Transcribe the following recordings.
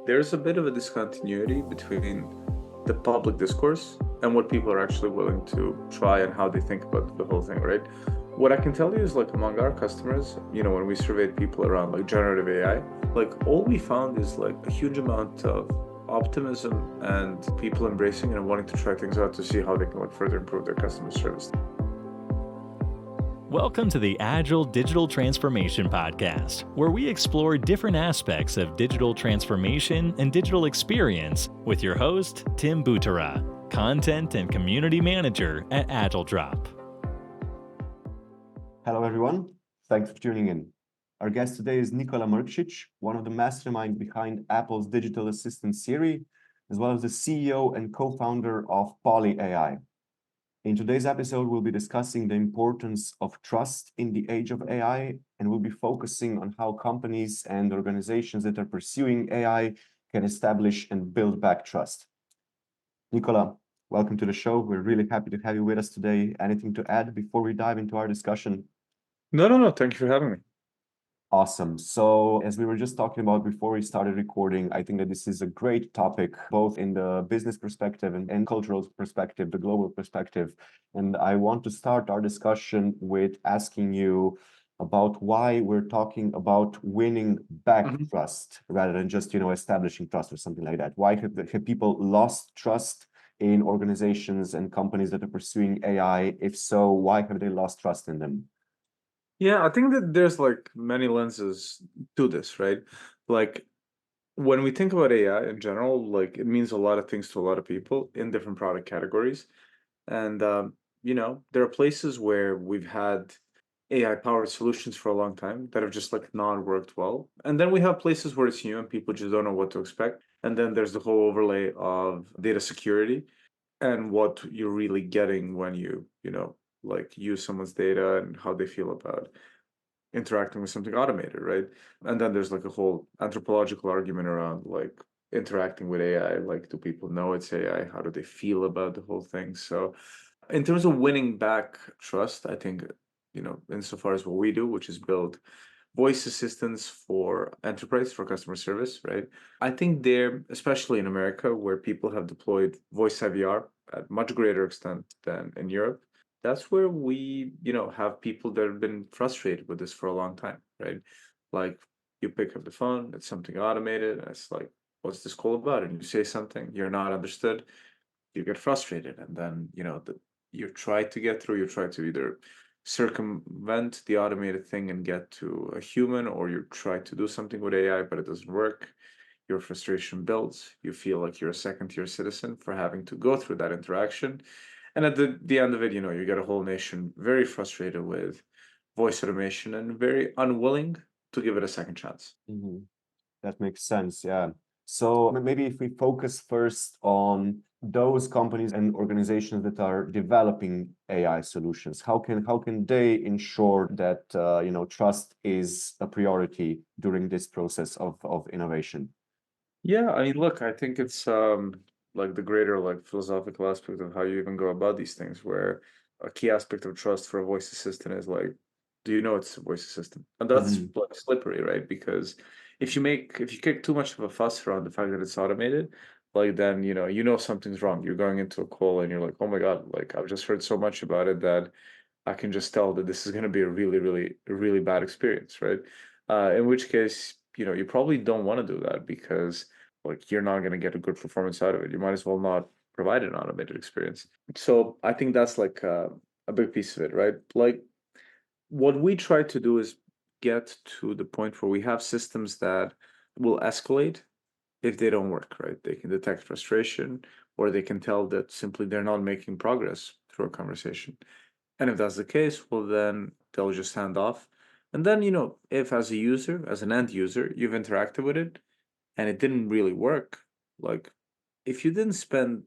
there's a bit of a discontinuity between the public discourse and what people are actually willing to try and how they think about the whole thing, right? What I can tell you is like among our customers, when we surveyed people around like generative AI, like all we found is like a huge amount of optimism and people embracing and wanting to try things out to see how they can like further improve their customer service. Welcome to the Agile Digital Transformation Podcast, where we explore different aspects of digital transformation and digital experience with your host, Tim Butera, Content and Community Manager at AgileDrop. Hello, everyone. Thanks for tuning in. Our guest today is Nikola Mrkšić, one of the masterminds behind Apple's digital assistant Siri, as well as the CEO and co-founder of PolyAI. In today's episode, we'll be discussing the importance of trust in the age of AI, and we'll be focusing on how companies and organizations that are pursuing AI can establish and build back trust. Nikola, welcome to the show. We're really happy to have you with us today. Anything to add before we dive into our discussion? No. Thank you for having me. Awesome. So as we were just talking about before we started recording, I think that this is a great topic, both in the business perspective and cultural perspective, the global perspective. And I want to start our discussion with asking you about why we're talking about winning back trust rather than just, establishing trust or something like that. Why have people lost trust in organizations and companies that are pursuing AI? If so, why have they lost trust in them? Yeah, I think that there's like many lenses to this, right? Like when we think about AI in general, like it means a lot of things to a lot of people in different product categories. And there are places where we've had AI powered solutions for a long time that have just like not worked well. And then we have places where it's new and people just don't know what to expect. And then there's the whole overlay of data security and what you're really getting when you like use someone's data and how they feel about interacting with something automated, right? And then there's like a whole anthropological argument around like interacting with AI. Like, do people know it's AI? How do they feel about the whole thing? So, in terms of winning back trust, I think, insofar as what we do, which is build voice assistants for enterprise, for customer service, right? I think there, especially in America, where people have deployed voice IVR at much greater extent than in Europe, that's where we, have people that have been frustrated with this for a long time, right? Like you pick up the phone, it's something automated, and it's like, what's this call about? And you say something, you're not understood, you get frustrated, and then you try to get through, you try to either circumvent the automated thing and get to a human, or you try to do something with AI, but it doesn't work. Your frustration builds. You feel like you're a second-tier citizen for having to go through that interaction. And at the end of it, you get a whole nation very frustrated with voice automation and very unwilling to give it a second chance. Mm-hmm. That makes sense. Yeah. So maybe if we focus first on those companies and organizations that are developing AI solutions, how can they ensure that trust is a priority during this process of innovation? Yeah, I mean, look, I think it's like the greater like philosophical aspect of how you even go about these things, where a key aspect of trust for a voice assistant is like, do you know it's a voice assistant? And that's Mhm. like slippery, right? Because if you kick too much of a fuss around the fact that it's automated, like then you know something's wrong. You're going into a call and you're like, oh my God, like I've just heard so much about it that I can just tell that this is going to be a really, really, really bad experience, right? In which case, you probably don't want to do that because like you're not going to get a good performance out of it. You might as well not provide an automated experience. So I think that's like a big piece of it, right? Like what we try to do is get to the point where we have systems that will escalate if they don't work, right? They can detect frustration or they can tell that simply they're not making progress through a conversation. And if that's the case, well, then they'll just hand off. And then, if as a user, as an end user, you've interacted with it and it didn't really work, like if you didn't spend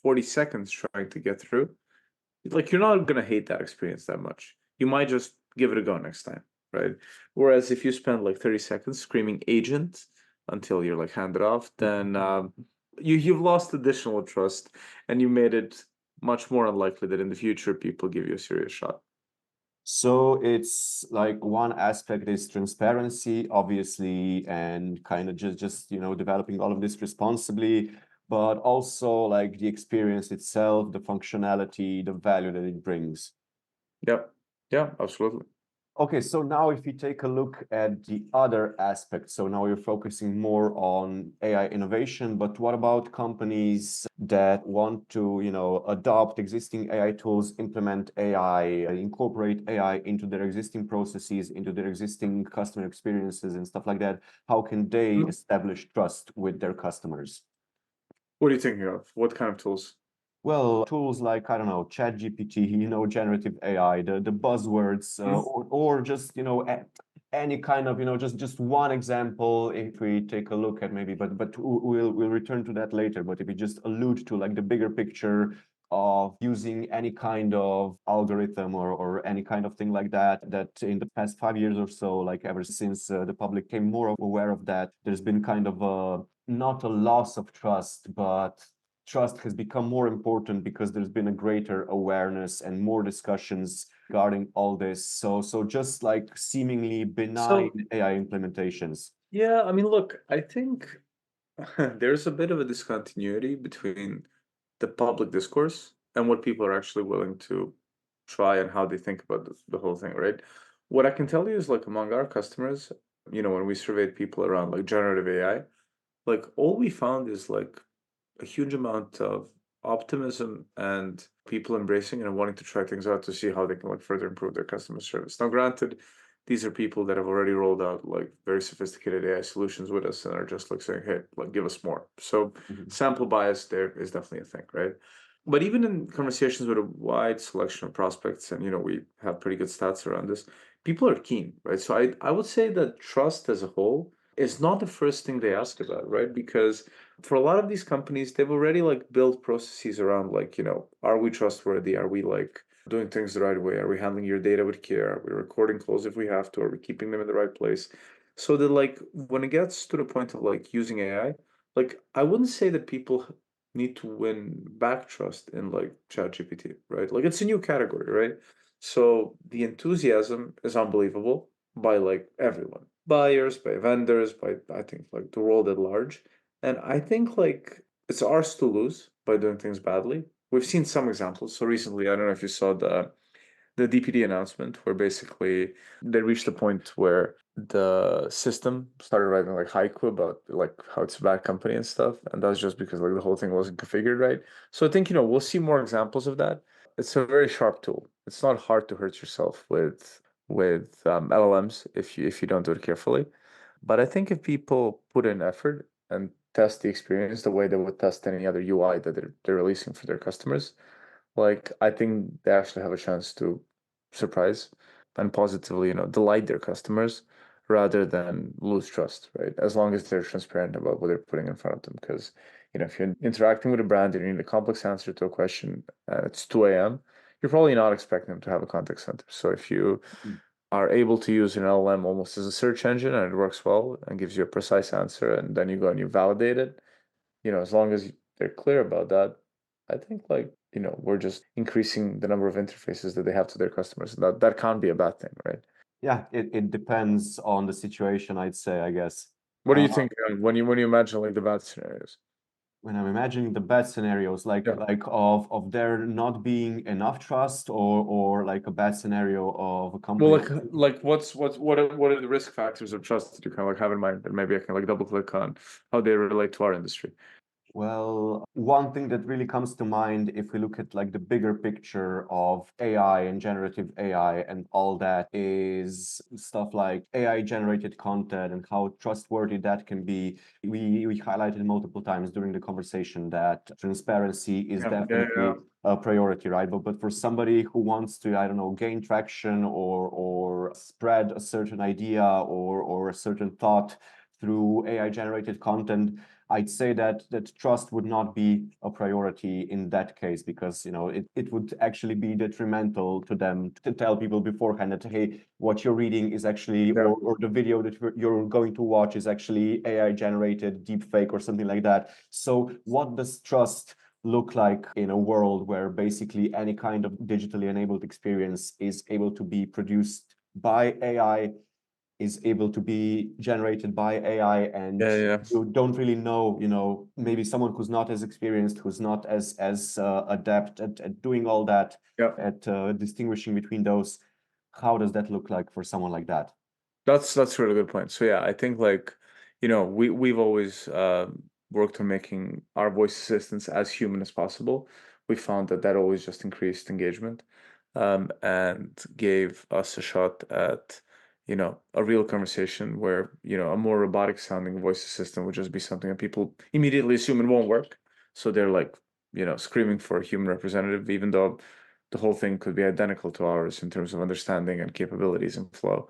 40 seconds trying to get through, like you're not going to hate that experience that much. You might just give it a go next time, right? Whereas if you spend like 30 seconds screaming agent until you're like handed off, then you've lost additional trust and you made it much more unlikely that in the future people give you a serious shot. So it's like one aspect is transparency, obviously, and kind of just developing all of this responsibly, but also like the experience itself, the functionality, the value that it brings. Yep. Yeah, absolutely. Okay, so now if you take a look at the other aspects, so now you're focusing more on AI innovation, but what about companies that want to, adopt existing AI tools, implement AI, incorporate AI into their existing processes, into their existing customer experiences and stuff like that? How can they Mhm. establish trust with their customers? What are you thinking of? What kind of tools? Well, tools like, I don't know, ChatGPT, generative AI, the buzzwords, Mhm. or just, any kind of, just one example, if we take a look at maybe, but we'll return to that later. But if we just allude to like the bigger picture of using any kind of algorithm or any kind of thing like that, that in the past 5 years or so, like ever since the public came more aware of that, there's been kind of not a loss of trust, but trust has become more important because there's been a greater awareness and more discussions regarding all this. So just like seemingly benign So, AI implementations. yeah, I mean, look, I think there's a bit of a discontinuity between the public discourse and what people are actually willing to try and how they think about the whole thing, right? What I can tell you is like among our customers, when we surveyed people around like generative AI, like all we found is like a huge amount of optimism and people embracing and wanting to try things out to see how they can like further improve their customer service. Now, granted, these are people that have already rolled out like very sophisticated AI solutions with us and are just like saying, hey, like give us more. So Mhm. sample bias there is definitely a thing, right? But even in conversations with a wide selection of prospects, and we have pretty good stats around this, people are keen, right? So I would say that trust as a whole is not the first thing they ask about, right? Because for a lot of these companies, they've already like built processes around like, are we trustworthy? Are we like doing things the right way? Are we handling your data with care? Are we recording calls if we have to? Are we keeping them in the right place? So that like when it gets to the point of like using AI, like I wouldn't say that people need to win back trust in like ChatGPT, right? Like it's a new category, right? So the enthusiasm is unbelievable by like everyone, buyers, by vendors, by I think like the world at large. And I think like it's ours to lose by doing things badly. We've seen some examples. So recently, I don't know if you saw the DPD announcement where basically they reached a point where the system started writing like haiku about like how it's a bad company and stuff. And that's just because like the whole thing wasn't configured right. So I think, we'll see more examples of that. It's a very sharp tool. It's not hard to hurt yourself with LLMs if you don't do it carefully. But I think if people put in effort and test the experience the way they would test any other UI that they're releasing for their customers, like I think they actually have a chance to surprise and positively, delight their customers rather than lose trust, right? As long as they're transparent about what they're putting in front of them. Because, if you're interacting with a brand and you need a complex answer to a question and it's 2 a.m., you're probably not expecting them to have a contact center. So if you are able to use an LLM almost as a search engine and it works well and gives you a precise answer, and then you go and you validate it, as long as they're clear about that, I think like, we're just increasing the number of interfaces that they have to their customers. That can't be a bad thing, right? Yeah, it depends on the situation, I'd say, I guess. What do you think when you imagine like the bad scenarios? When I'm imagining the bad scenarios, like Yeah. of there not being enough trust, or like a bad scenario of a Well, company. like what are the risk factors of trust that you kind of like have in mind that maybe I can like double click on how they relate to our industry? Well, one thing that really comes to mind if we look at like the bigger picture of AI and generative AI and all that is stuff like AI generated content and how trustworthy that can be. We highlighted multiple times during the conversation that transparency is Yeah. definitely a priority, right? But for somebody who wants to, I don't know, gain traction or spread a certain idea or a certain thought through AI generated content, I'd say that trust would not be a priority in that case, because it would actually be detrimental to them to tell people beforehand that, hey, what you're reading is actually, Yeah. or the video that you're going to watch is actually AI generated deep fake or something like that. So what does trust look like in a world where basically any kind of digitally enabled experience is able to be produced by AI, is able to be generated by AI, and Yeah. you don't really know, maybe someone who's not as experienced, who's not as adept at doing all that, Yeah. at distinguishing between those. How does that look like for someone like that? That's a really good point. So yeah, I think like, we've always worked on making our voice assistants as human as possible. We found that always just increased engagement, and gave us a shot at, a real conversation where, a more robotic sounding voice assistant would just be something that people immediately assume it won't work. So they're like, screaming for a human representative, even though the whole thing could be identical to ours in terms of understanding and capabilities and flow.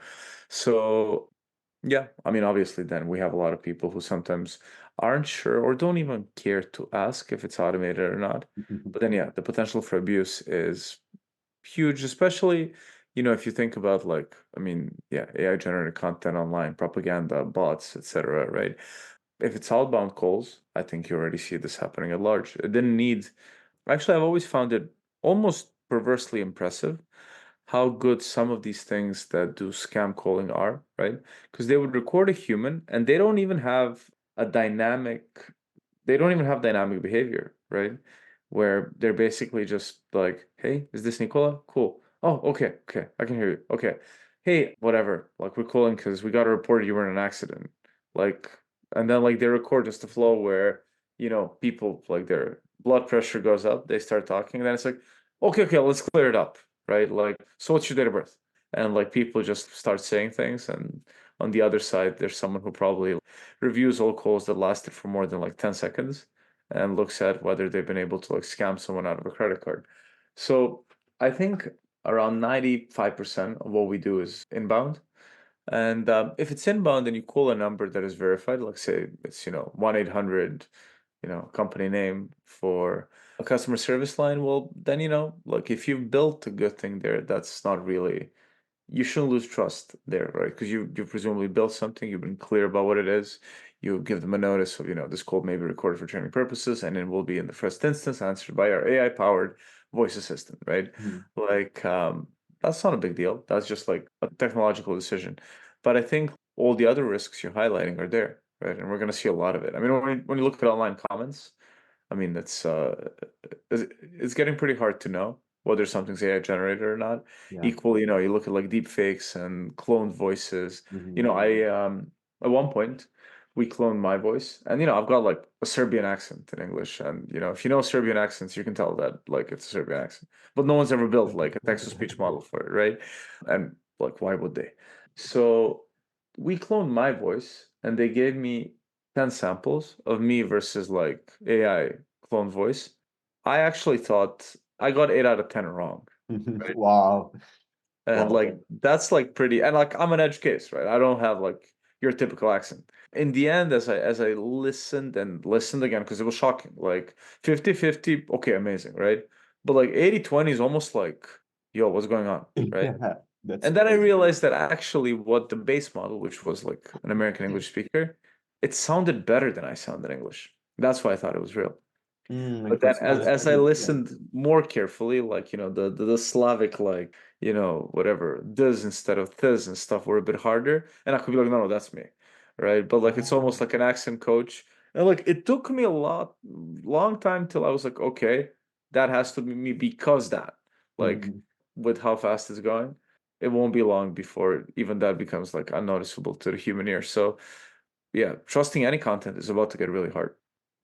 So, yeah, I mean, obviously, then we have a lot of people who sometimes aren't sure or don't even care to ask if it's automated or not. But then, yeah, the potential for abuse is huge, especially, if you think about like, I mean, yeah, AI generated content online, propaganda, bots, etc., right? If it's outbound calls, I think you already see this happening at large. It didn't need, actually, I've always found it almost perversely impressive how good some of these things that do scam calling are, right? Because they would record a human and a dynamic, they don't even have dynamic behavior, right? Where they're basically just like, hey, is this Nikola? Cool. Oh, okay, I can hear you. Okay. Hey, whatever. Like, we're calling because we got a report you were in an accident. Like, and then like they record just the flow where, people like their blood pressure goes up, they start talking, and then it's like, okay, let's clear it up, right? Like, so what's your date of birth? And like people just start saying things, and on the other side, there's someone who probably reviews all calls that lasted for more than like 10 seconds and looks at whether they've been able to like scam someone out of a credit card. So I think around 95% of what we do is inbound. And if it's inbound and you call a number that is verified, like say it's, 1-800, company name for a customer service line, well, then, like if you've built a good thing there, that's not really, you shouldn't lose trust there, right? Because you presumably built something, you've been clear about what it is, you give them a notice of, this call may be recorded for training purposes, and it will be in the first instance answered by our AI powered voice assistant, right? Like, that's not a big deal. That's just like a technological decision. But I think all the other risks you're highlighting are there, right? And we're going to see a lot of it. I mean, when you look at online comments, I mean, it's getting pretty hard to know whether something's AI generated or not. Yeah. Equally, you look at like deep fakes and cloned voices. I at one point we cloned my voice, and I've got like a Serbian accent in English, and if you know Serbian accents, you can tell that like it's a Serbian accent. But no one's ever built like a text-to-speech model for it, right? And like, why would they? So we cloned my voice, and they gave me 10 samples of me versus like AI clone voice. I actually thought I got 8 out of 10 wrong. Right. Wow. And Wow. like that's like pretty, and like I'm an edge case, right? I don't have like your typical accent. In the end, as I listened and listened again, because it was shocking, like 50-50, okay, amazing, right? But like 80-20 is almost like, yo, what's going on? Right. Yeah, that's And then I realized that actually what the base model, which was like an American English speaker, it sounded better than I sound in English. That's why I thought it was real. But then interesting. as I listened more carefully, like, the Slavic, like, whatever, this instead of this and stuff were a bit harder. And I could be like, no, that's me. Right. But like it's almost like an accent coach. And like it took me a long time till I was like, okay, that has to be me because that, like, Mhm. with how fast it's going, it won't be long before even that becomes like unnoticeable to the human ear. So yeah, trusting any content is about to get really hard.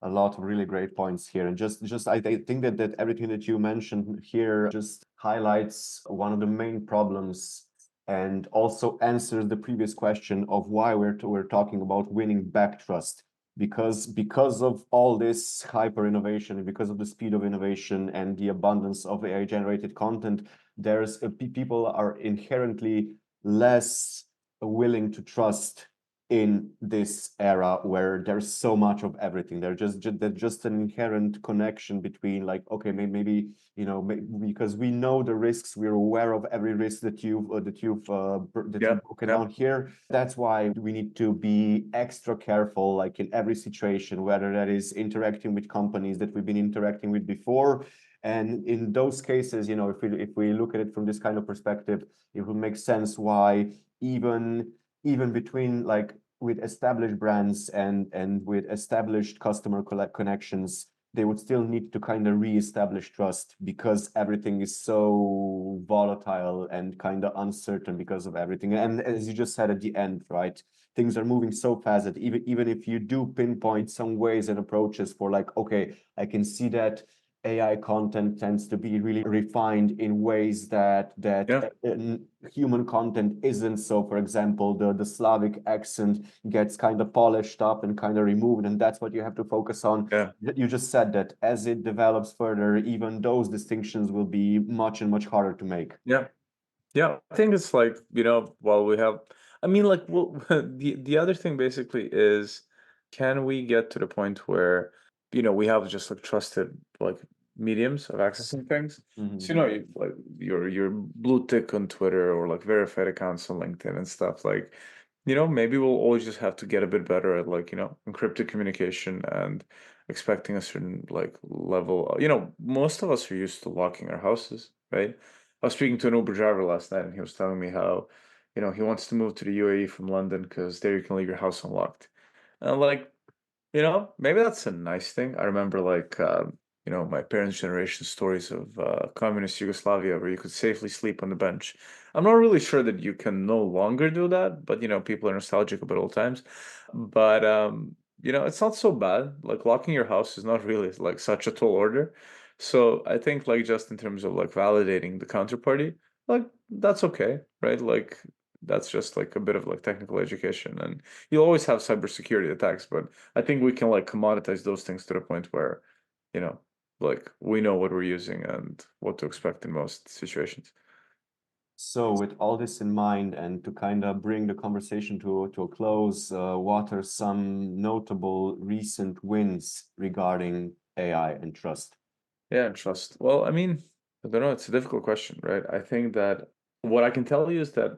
A lot of really great points here, and just I think that everything that you mentioned here just highlights one of the main problems, and also answers the previous question of why we're talking about winning back trust, because of all this hyper innovation, and because of the speed of innovation and the abundance of AI generated content, people are inherently less willing to trust in this era where there's so much of everything. There's just an inherent connection between like, okay, maybe because we know the risks, we're aware of every risk that you've Yeah, broken yeah, down here. That's why we need to be extra careful, like in every situation, whether that is interacting with companies that we've been interacting with before. And in those cases, if we look at it from this kind of perspective, it will make sense why even between like with established brands and with established customer connections, they would still need to kind of re-establish trust because everything is so volatile and kind of uncertain because of everything. And as you just said at the end, right? Things are moving so fast that even if you do pinpoint some ways and approaches for like, okay, I can see that AI content tends to be really refined in ways that yeah, human content isn't. So, for example, the Slavic accent gets kind of polished up and kind of removed, and that's what you have to focus on. yeah. You just said that as it develops further, even those distinctions will be much and much harder to make. Yeah. Yeah, I think it's like, while we have, I mean, like, well, the other thing basically is, can we get to the point where, we have just like trusted like mediums of accessing things? So, Mhm. like your blue tick on Twitter or like verified accounts on LinkedIn and stuff. Like, maybe we'll always just have to get a bit better at like, encrypted communication and expecting a certain like level. Most of us are used to locking our houses, right? I was speaking to an Uber driver last night, and he was telling me how, he wants to move to the UAE from London because there you can leave your house unlocked. And I'm like, maybe that's a nice thing. I remember like, my parents' generation stories of communist Yugoslavia where you could safely sleep on the bench. I'm not really sure that you can no longer do that, but people are nostalgic about old times. But it's not so bad. Like locking your house is not really like such a tall order. So I think like just in terms of like validating the counterparty, like that's okay, right? Like that's just like a bit of like technical education, and you'll always have cybersecurity attacks, but I think we can like commoditize those things to the point where, you know, like we know what we're using and what to expect in most situations. So, with all this in mind, and to kind of bring the conversation to a close, what are some notable recent wins regarding AI and trust? Yeah, and trust. Well, I mean, I don't know, it's a difficult question, right? I think that what I can tell you is that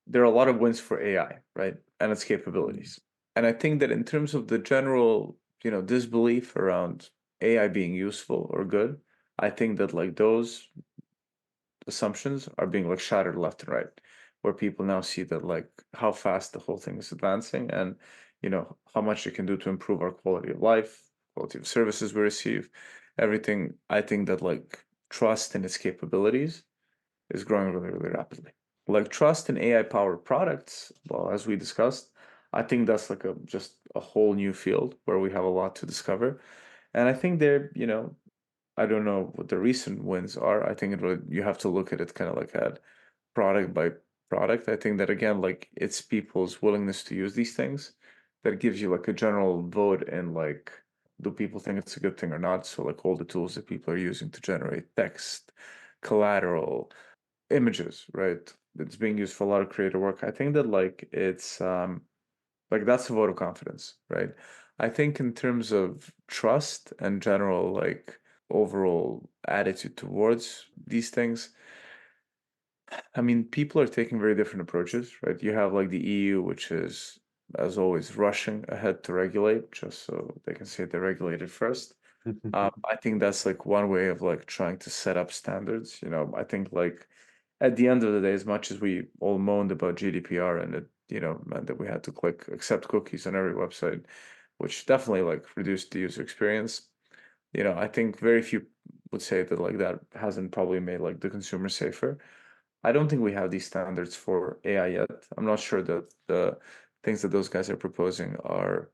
there are a lot of wins for AI, right? And its capabilities. And I think that in terms of the general, disbelief around AI being useful or good, I think that like those assumptions are being like shattered left and right, where people now see that like how fast the whole thing is advancing and how much it can do to improve our quality of life, quality of services we receive, everything. I think that like trust in its capabilities is growing really, really rapidly. Like trust in AI powered products, well, as we discussed, I think that's like a just a whole new field where we have a lot to discover. And I think they're, I don't know what the recent wins are. I think you have to look at it kind of like at product by product. I think that again, like it's people's willingness to use these things that gives you like a general vote in like, do people think it's a good thing or not? So like all the tools that people are using to generate text, collateral, images, right? It's being used for a lot of creative work. I think that like it's like that's a vote of confidence, right? I think in terms of trust and general like overall attitude towards these things, I mean, people are taking very different approaches, right? You have like the EU, which is, as always, rushing ahead to regulate just so they can say they regulated first. I think that's like one way of like trying to set up standards. I think like at the end of the day, as much as we all moaned about GDPR and it, meant that we had to click accept cookies on every website, which definitely like reduced the user experience. I think very few would say that like that hasn't probably made like the consumer safer. I don't think we have these standards for AI yet. I'm not sure that the things that those guys are proposing are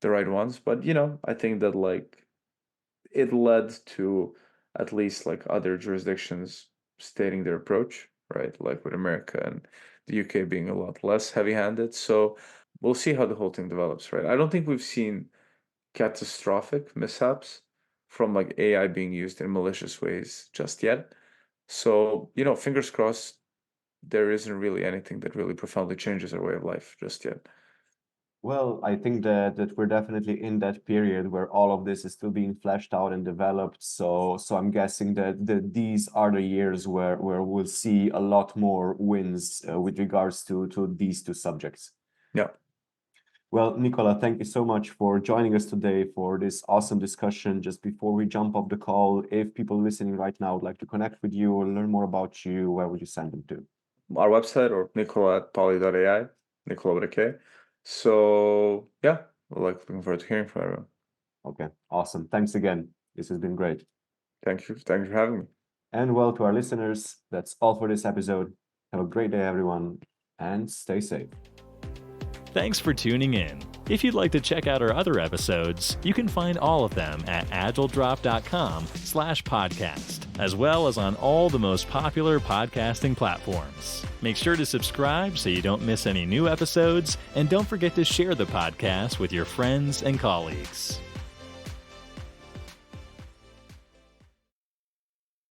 the right ones, but I think that like it led to at least like other jurisdictions stating their approach, right? Like with America and the UK being a lot less heavy-handed. So we'll see how the whole thing develops, right? I don't think we've seen catastrophic mishaps from like AI being used in malicious ways just yet. So, fingers crossed there isn't really anything that really profoundly changes our way of life just yet. Well, I think that we're definitely in that period where all of this is still being fleshed out and developed. So I'm guessing that these are the years where we'll see a lot more wins with regards to these two subjects. Yeah. Well, Nikola, thank you so much for joining us today for this awesome discussion. Just before we jump off the call, if people listening right now would like to connect with you or learn more about you, where would you send them to? Our website, or Nikola@poly.ai, Nikola with a K. So yeah, we're looking forward to hearing from everyone. Okay, awesome. Thanks again. This has been great. Thank you for having me. And well, to our listeners, that's all for this episode. Have a great day, everyone, and stay safe. Thanks for tuning in. If you'd like to check out our other episodes, you can find all of them at agiledrop.com/podcast, as well as on all the most popular podcasting platforms. Make sure to subscribe so you don't miss any new episodes, and don't forget to share the podcast with your friends and colleagues.